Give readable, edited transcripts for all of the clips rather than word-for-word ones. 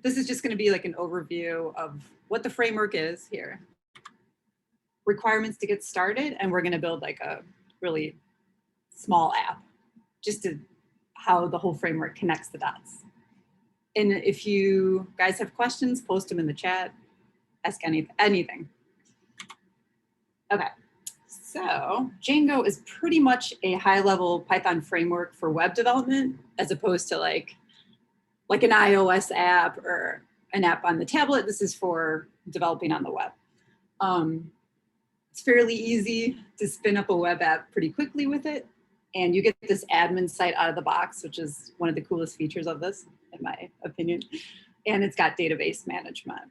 this is just going to be like an overview of what the framework is here. Requirements to get started, and we're going to build like a really small app just to how the whole framework connects the dots. And if you guys have questions, post them in the chat, ask anything. Okay, so Django is pretty much a high-level Python framework for web development, as opposed to like an iOS app or an app on the tablet. This is for developing on the web. It's fairly easy to spin up a web app pretty quickly with it. And you get this admin site out of the box, which is one of the coolest features of this, in my opinion. And it's got database management.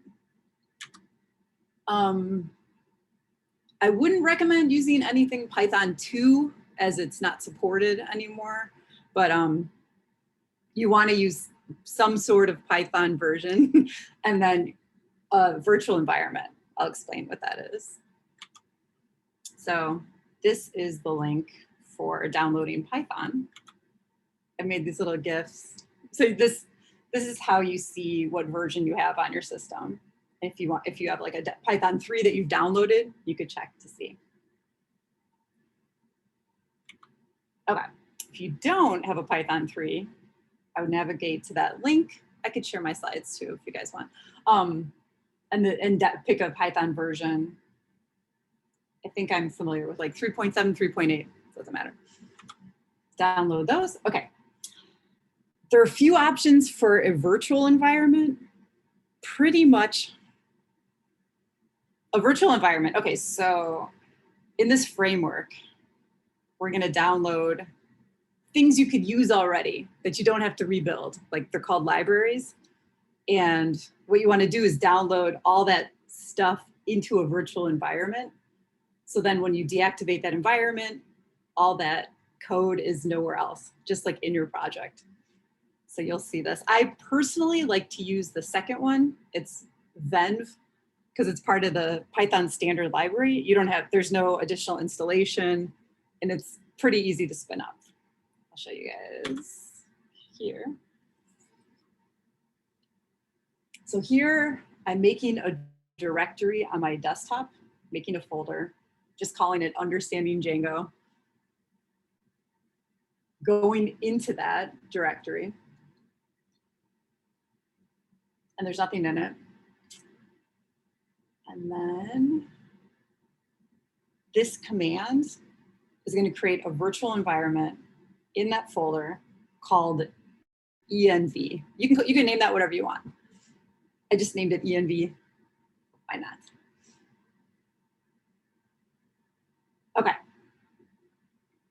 I wouldn't recommend using anything Python 2 as it's not supported anymore, but you want to use some sort of Python version and then a virtual environment. I'll explain what that is. So this is the link for downloading Python. I made these little GIFs. So this is how you see what version you have on your system. If you have like a Python 3 that you've downloaded, you could check to see. Okay, if you don't have a Python 3, I would navigate to that link. I could share my slides too if you guys want. And pick a Python version. I think I'm familiar with like 3.7, 3.8, doesn't matter. Download those, okay. There are a few options for a virtual environment. Pretty much a virtual environment. Okay, so in this framework, we're gonna download things you could use already that you don't have to rebuild. Like they're called libraries. And what you wanna do is download all that stuff into a virtual environment. So then when you deactivate that environment, all that code is nowhere else, just like in your project. So you'll see this. I personally like to use the second one. It's Venv, because it's part of the Python standard library. You don't have, there's no additional installation, and it's pretty easy to spin up. I'll show you guys here. So here, I'm making a directory on my desktop, making a folder, just calling it Understanding Django. Going into that directory, and there's nothing in it. And then this command is going to create a virtual environment in that folder called env. You can name that whatever you want. I just named it env. Why not? Okay.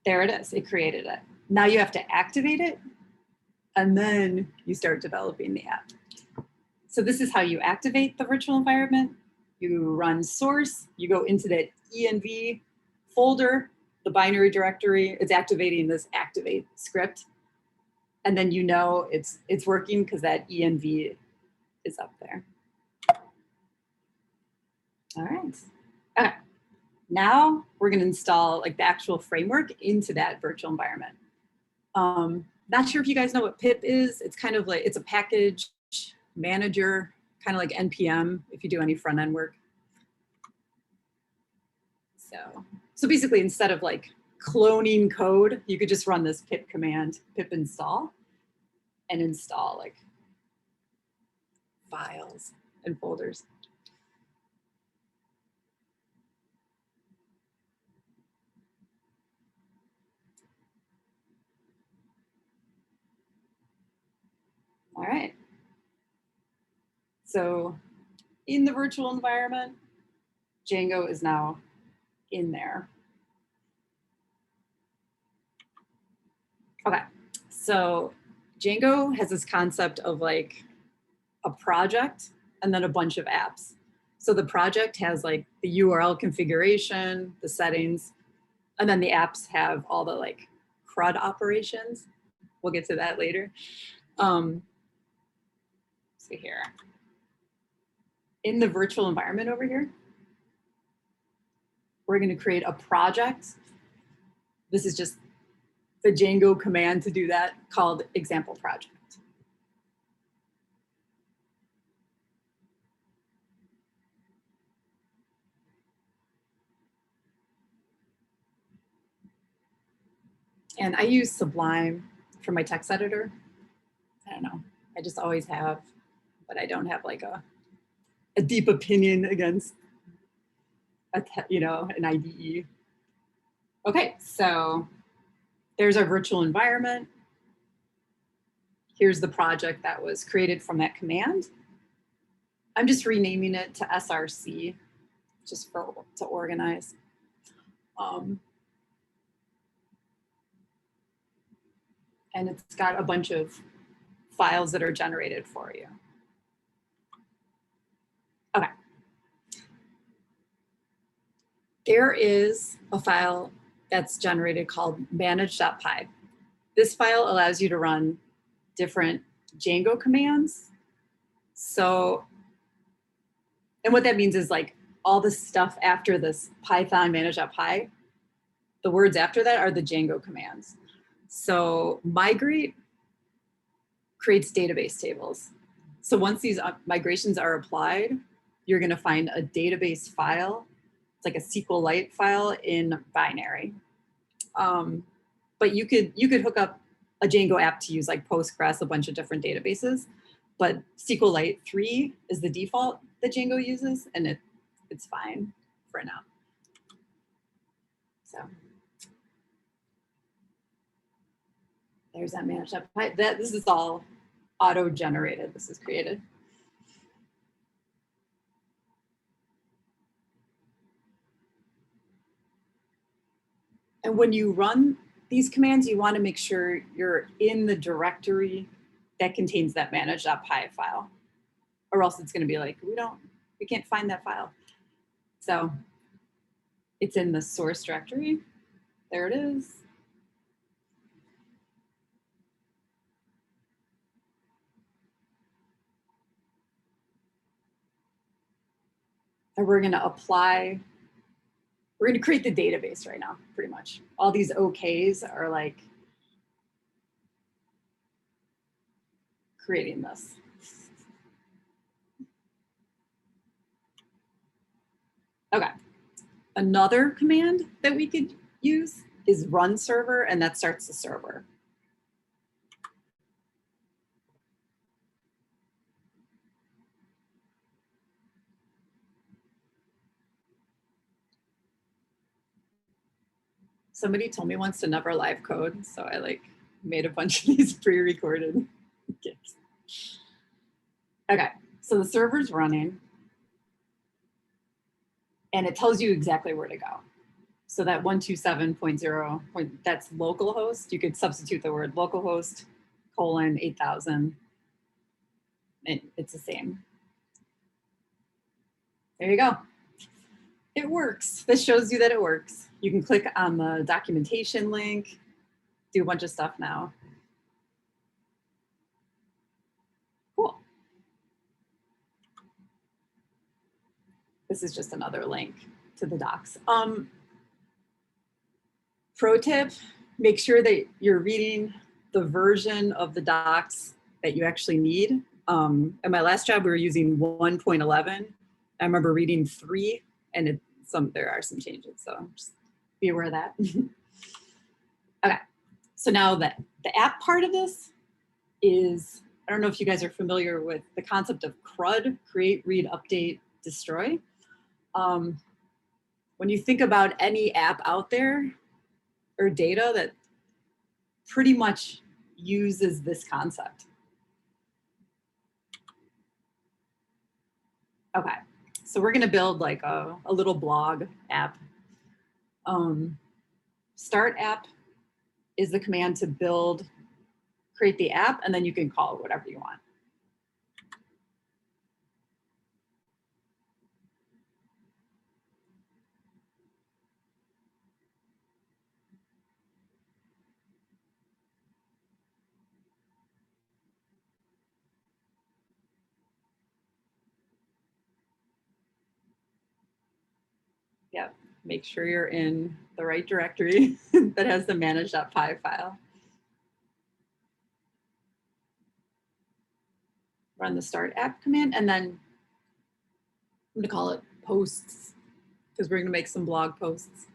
There it is. It created it. Now you have to activate it, and then you start developing the app. So this is how you activate the virtual environment. You run source, you go into that env folder, the binary directory, it's activating this activate script. And then you know it's working because that env is up there. All right. Okay. Now we're going to install like the actual framework into that virtual environment. Not sure if you guys know what pip is. It's kind of like, it's a package manager, kind of like NPM if you do any front end work. So basically instead of like cloning code, you could just run this pip command, pip install, and install like files and folders. All right. So in the virtual environment, Django is now in there. Okay, so Django has this concept of like a project and then a bunch of apps. So the project has like the URL configuration, the settings, and then the apps have all the like CRUD operations. We'll get to that later. See here. In the virtual environment over here, we're going to create a project. This is just the Django command to do that, called example project. And I use Sublime for my text editor. I don't know, I just always have, but I don't have like a deep opinion against an IDE. Okay, so there's our virtual environment. Here's the project that was created from that command. I'm just renaming it to SRC, just to organize. And it's got a bunch of files that are generated for you. Okay. There is a file that's generated called manage.py. This file allows you to run different Django commands. So, and what that means is like all the stuff after this Python manage.py, the words after that are the Django commands. So migrate creates database tables. So once these migrations are applied, you're gonna find a database file. It's like a SQLite file in binary. But you could hook up a Django app to use like Postgres, a bunch of different databases, but SQLite 3 is the default that Django uses, and it's fine for now. So there's that manage.py. This is all auto-generated. This is created. And when you run these commands, you want to make sure you're in the directory that contains that manage.py file, or else it's going to be like, we can't find that file. So it's in the source directory. There it is. And we're going to create the database right now, pretty much. All these OKs are like creating this. Okay, another command that we could use is run server, and that starts the server. Somebody told me once to never live code, so I like made a bunch of these pre-recorded gifs. Okay, so the server's running, and it tells you exactly where to go. So that 127.0, that's localhost. You could substitute the word localhost colon 8000. It's the same. There you go. It works. This shows you that it works. You can click on the documentation link, do a bunch of stuff now. Cool. This is just another link to the docs. Pro tip, make sure that you're reading the version of the docs that you actually need. At my last job, we were using 1.11. I remember reading 3, and there are some changes, so just be aware of that. Okay, so now the app part of this is, I don't know if you guys are familiar with the concept of CRUD, create, read, update, destroy. When you think about any app out there or data that pretty much uses this concept. Okay, so we're gonna build like a little blog app. Start app is the command to create the app, and then you can call it whatever you want. Yep, make sure you're in the right directory that has the manage.py file. Run the start app command, and then I'm gonna call it posts, because we're gonna make some blog posts.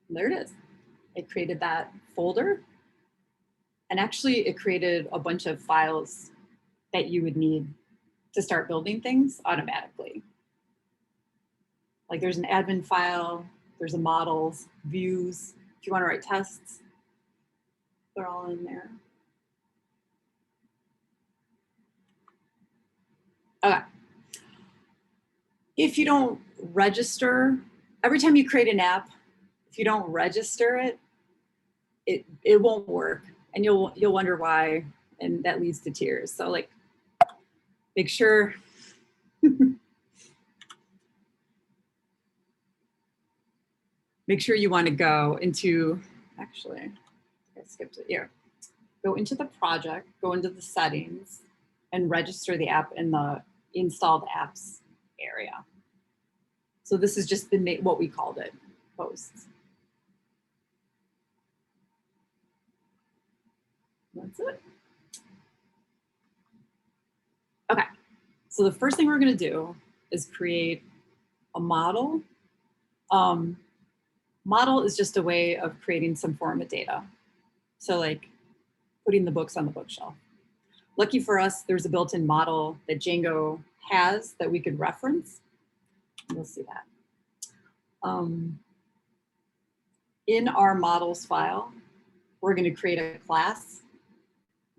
And there it is. It created that folder. And actually it created a bunch of files that you would need to start building things automatically. Like there's an admin file, there's a models, views. If you want to write tests, they're all in there. Okay. If you don't register, every time you create an app, if you don't register it, it won't work, and you'll wonder why, and that leads to tears. So like, make sure make sure you want to go into, actually, I skipped it here. Go into the project, go into the settings, and register the app in the installed apps area. So this is just the what we called it, posts. That's it. Okay, so the first thing we're going to do is create a model. Model is just a way of creating some form of data. So like putting the books on the bookshelf. Lucky for us, there's a built-in model that Django has that we could reference. You'll see that. In our models file, we're going to create a class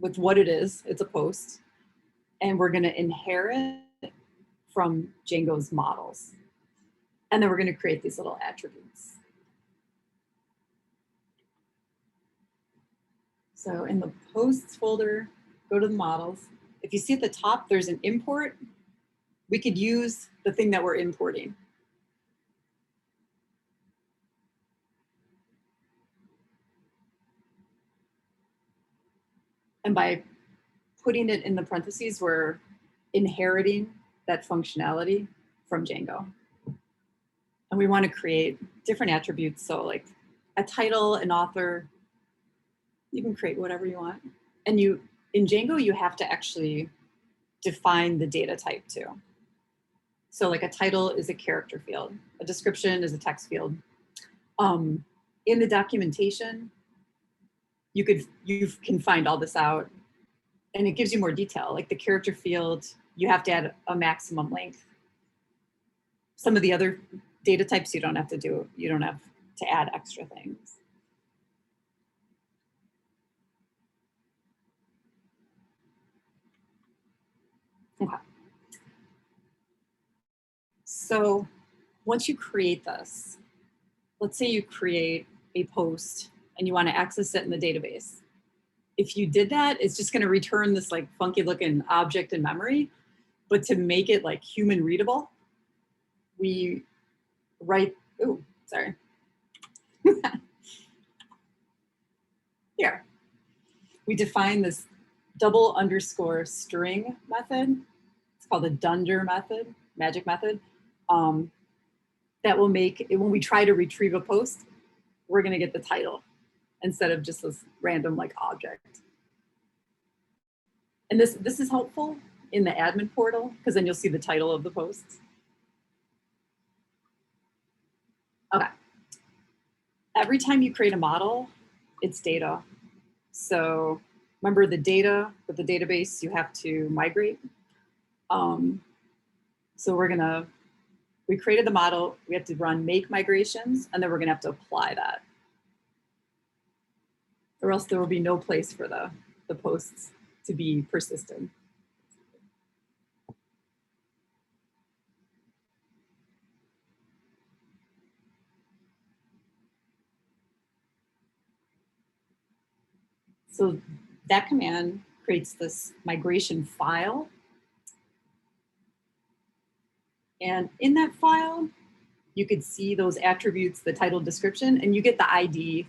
with what it is. It's a post. And we're going to inherit from Django's models. And then we're going to create these little attributes. So in the posts folder, go to the models. If you see at the top, there's an import. We could use the thing that we're importing. And by putting it in the parentheses, we're inheriting that functionality from Django. And we want to create different attributes. So like a title, an author, you can create whatever you want. And in Django, you have to actually define the data type too. So like a title is a character field, a description is a text field. In the documentation, you can find all this out, and it gives you more detail. Like the character field, you have to add a maximum length. Some of the other data types you don't have to do, you don't have to add extra things. Okay. So once you create this, let's say you create a post and you want to access it in the database. If you did that, it's just going to return this like funky looking object in memory. But to make it like human readable, we write, ooh, sorry. Here, we define this double underscore string method. It's called the dunder method, magic method. That will make it, when we try to retrieve a post, we're going to get the title instead of just this random like object. And this is helpful in the admin portal, because then you'll see the title of the posts. Okay. Every time you create a model, it's data. So remember the data with the database, you have to migrate. So we created the model, we have to run make migrations, and then we're gonna have to apply that. Or else there will be no place for the posts to be persisted. So that command creates this migration file. And in that file, you could see those attributes, the title, description, and you get the ID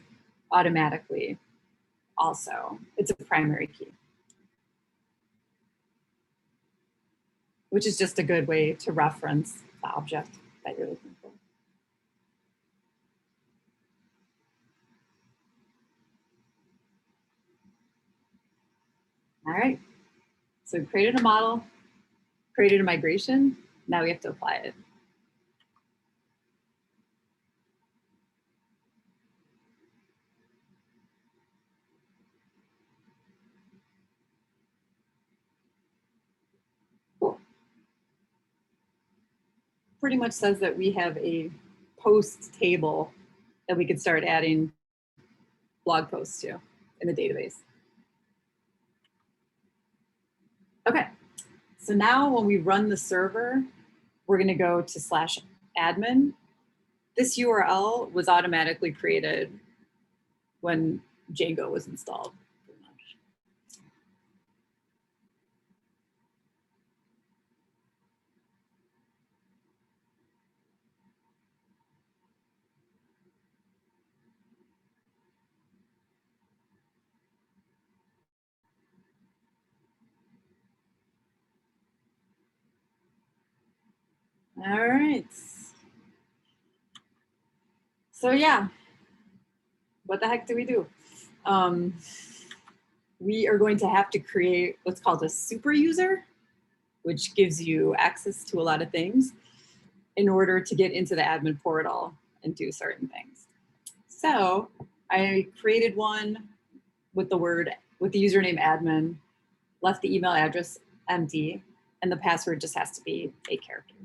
automatically also. It's a primary key, which is just a good way to reference the object that you're looking for. All right, so we created a model, created a migration, now we have to apply it. pretty much says that we have a post table that we could start adding blog posts to in the database. Okay, so now when we run the server, we're gonna go to /admin. This URL was automatically created when Django was installed. All right. So yeah, what the heck do we do? We are going to have to create what's called a super user, which gives you access to a lot of things in order to get into the admin portal and do certain things. So I created one with the username admin, left the email address empty, and the password just has to be 8 characters.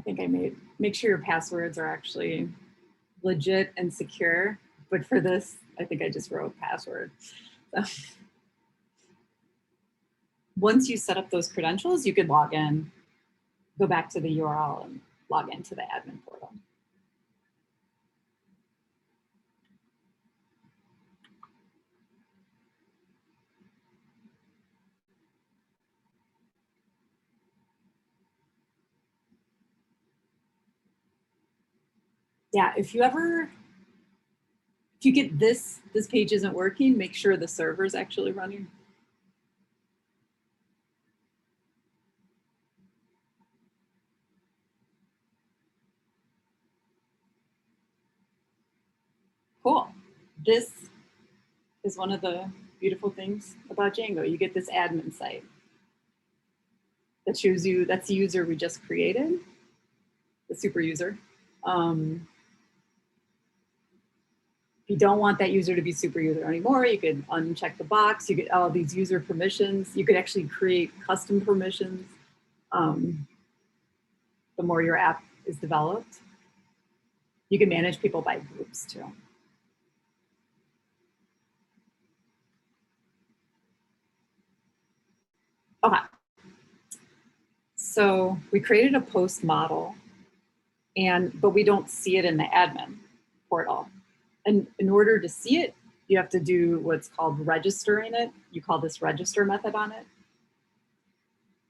I think make sure your passwords are actually legit and secure. But for this, I think I just wrote password. So once you set up those credentials, you could log in, go back to the URL and log into the admin portal. Yeah, if you get this page isn't working, make sure the server is actually running. Cool. This is one of the beautiful things about Django. You get this admin site that shows you, that's the user we just created, the super user. If you don't want that user to be super user anymore, you could uncheck the box. You get all these user permissions. You could actually create custom permissions the more your app is developed. You can manage people by groups too. Okay. So we created a post model, but we don't see it in the admin portal. And in order to see it, you have to do what's called registering it. You call this register method on it.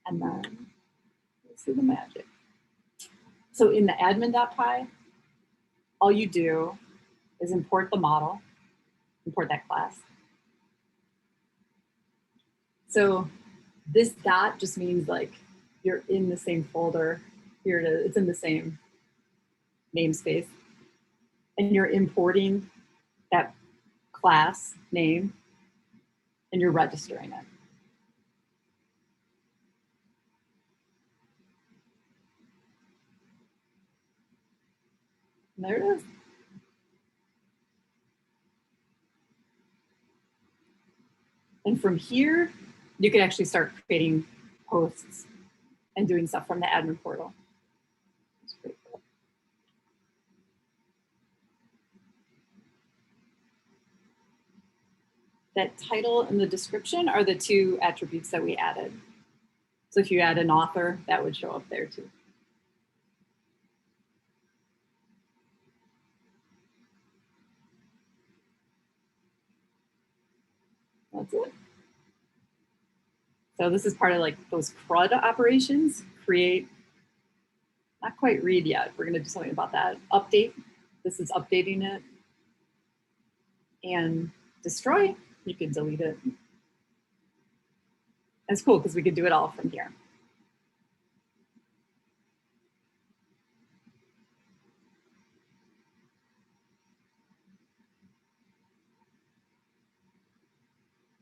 And then let's see the magic. So in the admin.py, all you do is import the model, import that class. So this dot just means like you're in the same folder. Here it is, it's in the same namespace. And you're importing that class name and you're registering it. And there it is. And from here, you can actually start creating posts and doing stuff from the admin portal. It's pretty cool. That title and the description are the two attributes that we added. So if you add an author, that would show up there too. That's it. So this is part of like those CRUD operations, create, not quite read yet. We're going to do something about that. Update. This is updating it. And destroy. You can delete it. That's cool because we could do it all from here.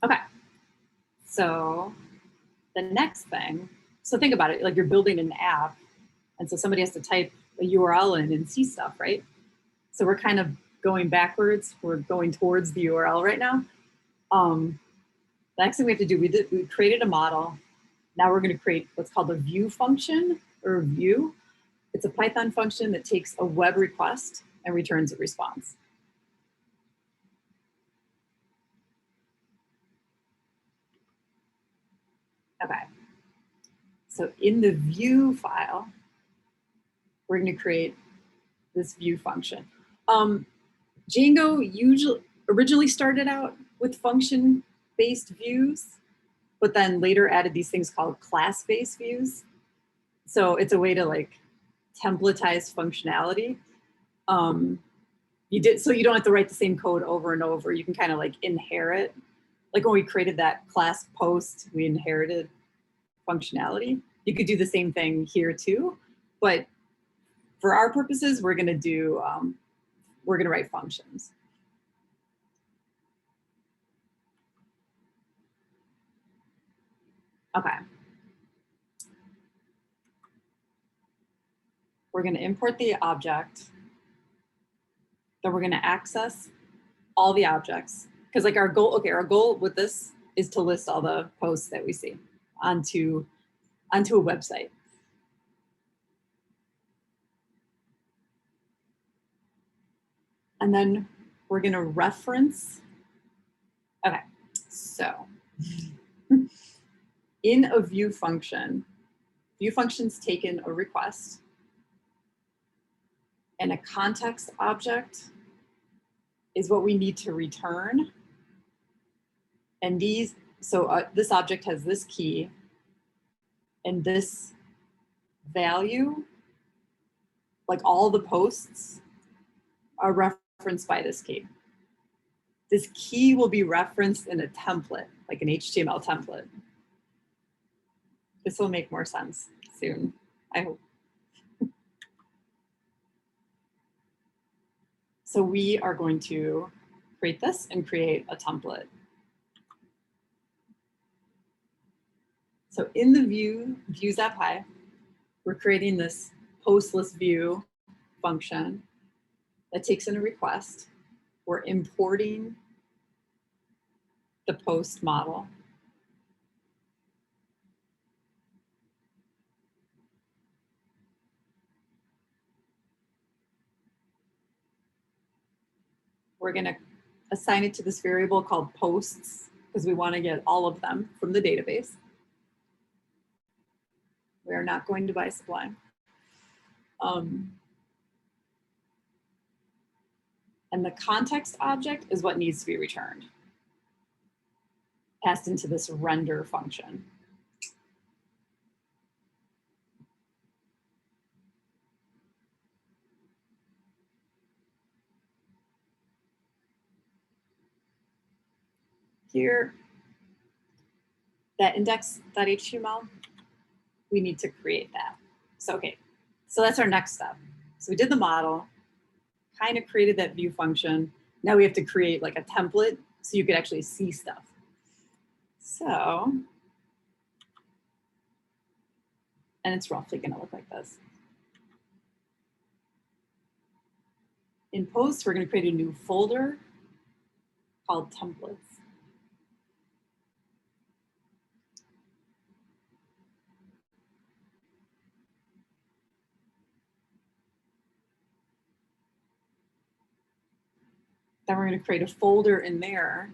Okay. So the next thing, so think about it, like you're building an app, and so somebody has to type a URL in and see stuff, right? So we're kind of going backwards. We're going towards the URL right now. The next thing we have to do, we created a model. Now we're going to create what's called a view function or a view. It's a Python function that takes a web request and returns a response. Okay. So in the view file, we're going to create this view function. Django originally started out with function-based views, but then later added these things called class-based views. So it's a way to like templatize functionality. So you don't have to write the same code over and over. You can kind of like inherit. Like when we created that class post, we inherited functionality. You could do the same thing here too, but for our purposes, we're gonna write functions. Okay. We're gonna import the object. Then we're gonna access all the objects. Because like our goal with this is to list all the posts that we see onto a website. And then we're gonna reference, okay, so in a view function's taken a request and a context object is what we need to return. And this object has this key and this value, like all the posts are referenced by this key. This key will be referenced in a template, like an HTML template. This will make more sense soon, I hope. So we are going to create this and create a template. So in the views.py, we're creating this postless view function that takes in a request. We're importing the post model. We're gonna assign it to this variable called posts because we wanna get all of them from the database. We are not going to buy Sublime. And the context object is what needs to be returned, passed into this render function. Here, that index.html, we need to create that. So, okay, so that's our next step. So we did the model, kind of created that view function. Now we have to create like a template so you could actually see stuff. So, and it's roughly gonna look like this. In posts, we're gonna create a new folder called templates. Then we're going to create a folder in there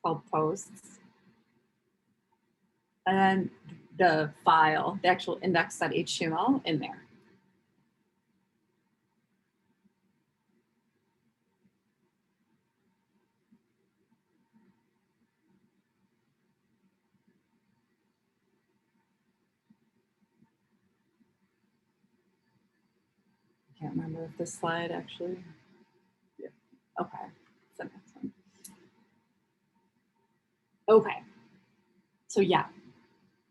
called posts. And then the file, the actual index.html in there. can't remember if this slide actually, yeah. Okay, it's the next one. Okay, so yeah,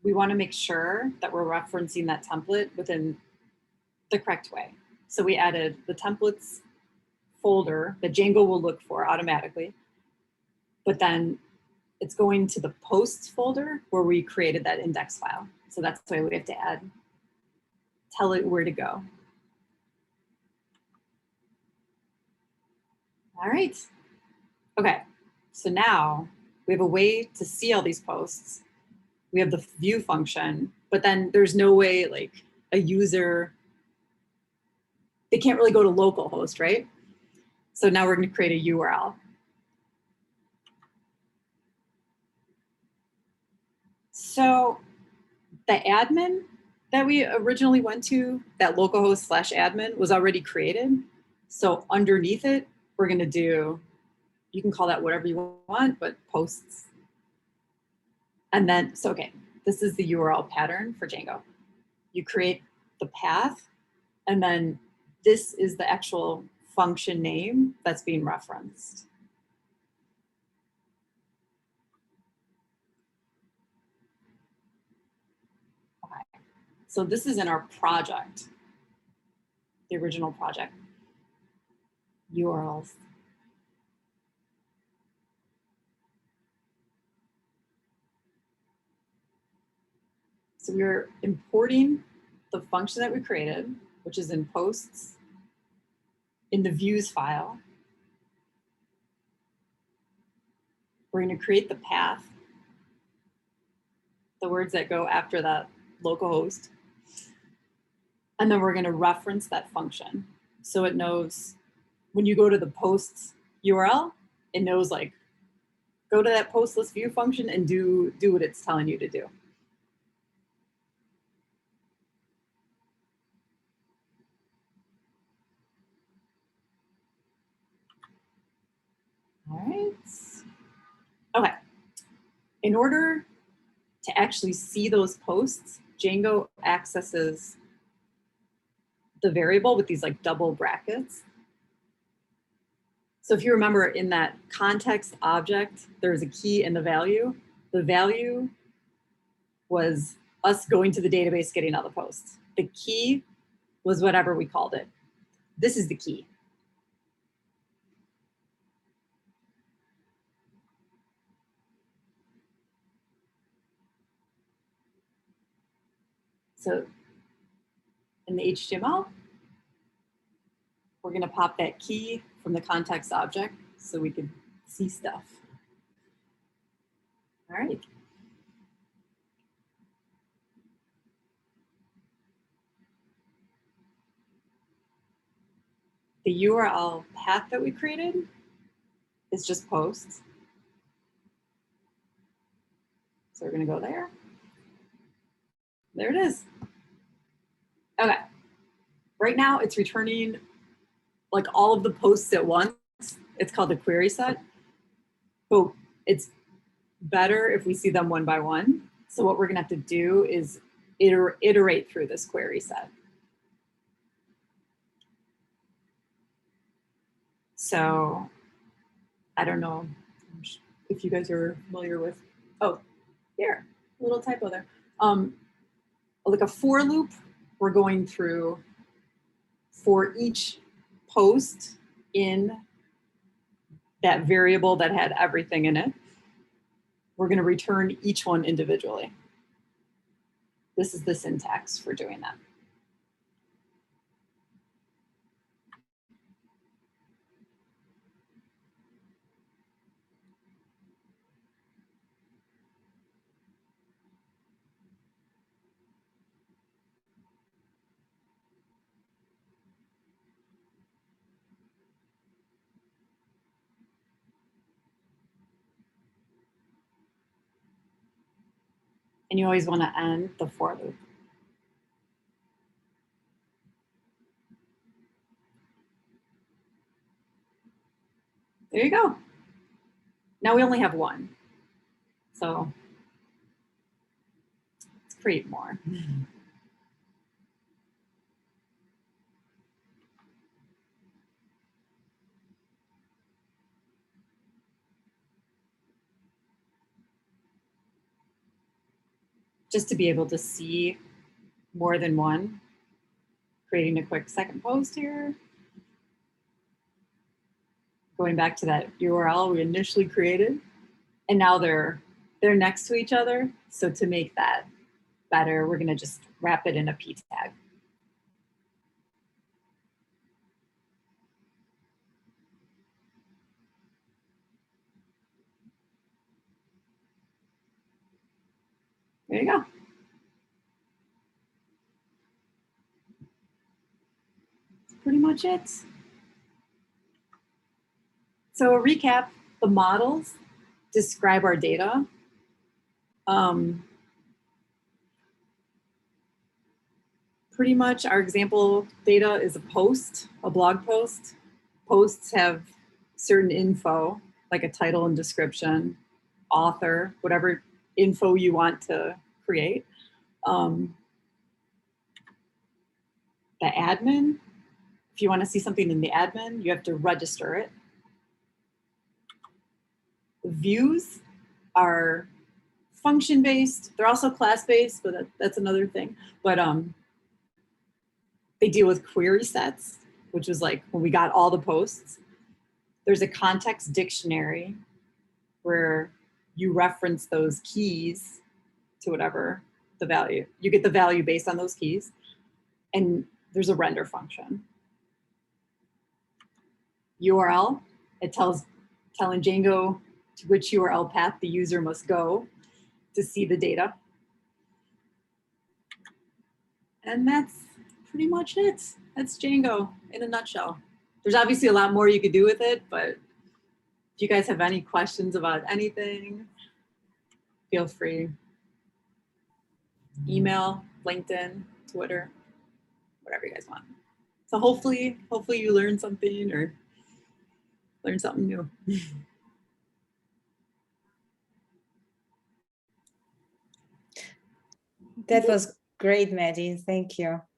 we want to make sure that we're referencing that template within the correct way. So we added the templates folder that Django will look for automatically, but then it's going to the posts folder where we created that index file. So that's why we have to tell it where to go. All right. Okay, so now we have a way to see all these posts. We have the view function, but then there's no way like a user, they can't really go to localhost, right? So now we're going to create a URL. So the admin that we originally went to, that localhost /admin was already created. So underneath it, we're going to do, you can call that whatever you want, but posts. And then, so okay, this is the URL pattern for Django. You create the path, and then this is the actual function name that's being referenced. Okay. So this is in our project, the original project, URLs. So we're importing the function that we created, which is in posts, in the views file. We're going to create the path, the words that go after that localhost. And then we're going to reference that function. So it knows when you go to the posts URL, it knows like, go to that post list view function and do what it's telling you to do. All right. Okay. In order to actually see those posts, Django accesses the variable with these like double brackets. So if you remember in that context object, there's a key and the value. The value was us going to the database, getting all the posts. The key was whatever we called it. This is the key. So in the HTML, we're going to pop that key from the context object so we can see stuff. All right. The URL path that we created is just posts. So we're going to go there. There it is. Okay. Right now it's returning like all of the posts at once. It's called a query set. But it's better if we see them one by one. So what we're going to have to do is iterate through this query set. So I don't know if you guys are familiar with, oh, here, a little typo there. Like a for loop, we're going through for each post in that variable that had everything in it. We're going to return each one individually. This is the syntax for doing that. And you always want to end the for loop. There you go. Now we only have one. So let's create more. just to be able to see more than one. Creating a quick second post here. Going back to that URL we initially created, and now they're next to each other. So to make that better, we're gonna just wrap it in a p tag. There you go. That's pretty much it. So a recap, the models describe our data. Pretty much our example data is a post, a blog post. Posts have certain info, like a title and description, author, whatever info you want to create. The admin, if you want to see something in the admin, you have to register it. The views are function-based. They're also class-based, but that's another thing. But they deal with query sets, which was like when we got all the posts. There's a context dictionary where you reference those keys to whatever the value. You get the value based on those keys. And there's a render function. URL, it telling Django to which URL path the user must go to see the data. And that's pretty much it. That's Django in a nutshell. There's obviously a lot more you could do with it, but if you guys have any questions about anything, feel free. Email, LinkedIn, Twitter, whatever you guys want. So hopefully you learned something or learned something new. That was great, Maddie. Thank you.